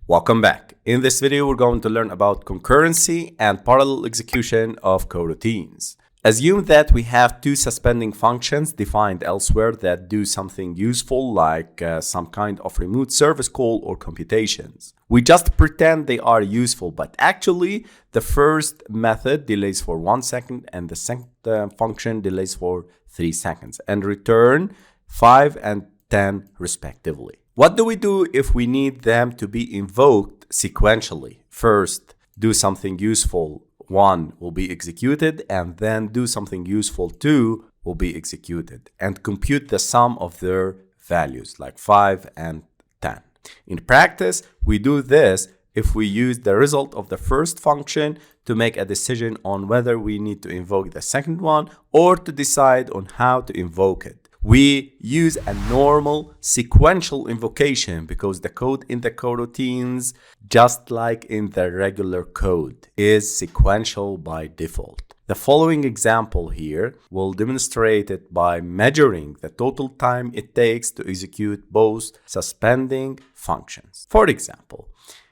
Welcome back. In this video, we're going to learn about concurrency and parallel execution of coroutines. Assume that we have two suspending functions defined elsewhere that do something useful like some kind of remote service call or computations. We just pretend they are useful, but actually the first method delays for 1 second and the second function delays for 3 seconds and return 5 and 10 respectively. What do we do if we need them to be invoked sequentially? First, do something useful 1 will be executed, and then do something useful 2 will be executed, and compute the sum of their values like 5 and 10. In practice, we do this if we use the result of the first function to make a decision on whether we need to invoke the second one or to decide on how to invoke it. We use a normal sequential invocation because the code in the coroutines, just like in the regular code, is sequential by default. The following example here will demonstrate it by measuring the total time it takes to execute both suspending functions. For example,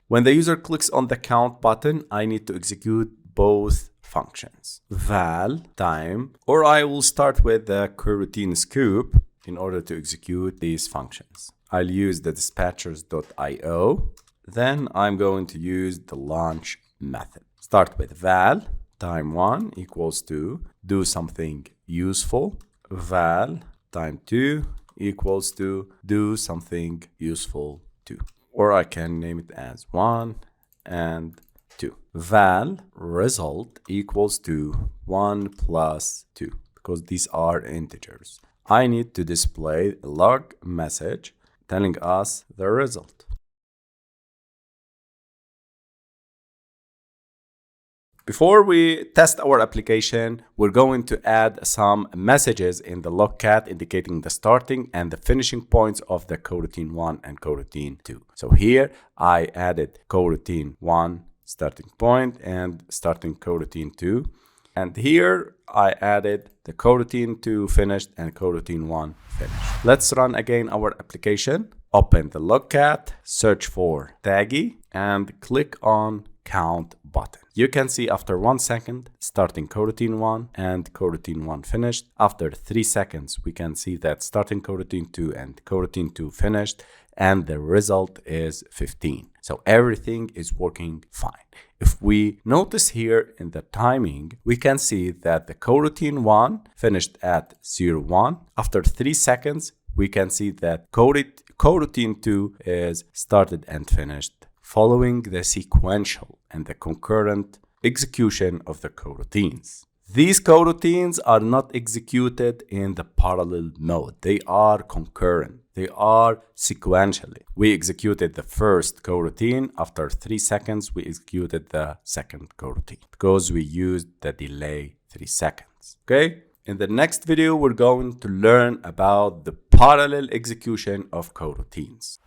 when the user clicks on the count button, I need to execute both functions, val time, or I will start with the coroutine scoop in order to execute these functions. I'll use the dispatchers.io. Then I'm going to use the launch method. Start with val time1 equals to do something useful, val time2 equals to do something useful 2, or I can name it as 1 and 2. Val result equals to 1 plus 2 because these are integers. I need to display a log message telling us the result. Before we test our application, we're going to add some messages in the logcat indicating the starting and the finishing points of the coroutine 1 and coroutine 2. So here I added coroutine 1 starting point and starting coroutine 2, and here I added the coroutine 2 finished and coroutine 1 finished. Let's run again our application. Open the logcat, search for taggy, and click on count button. You can see after 1 second starting coroutine 1 and coroutine 1 finished. After 3 seconds we can see that starting coroutine 2 and coroutine 2 finished, and the result is 15. So everything is working fine. If we notice here in the timing, we can see that the coroutine 1 finished at 01. After 3 seconds, we can see that coroutine 2 is started and finished, following the sequential and the concurrent execution of the coroutines. These coroutines are not executed in the parallel mode. They are concurrent. They are sequentially. We executed the first coroutine. After 3 seconds, we executed the second coroutine because we used the delay 3 seconds. Okay? In the next video, we're going to learn about the parallel execution of coroutines.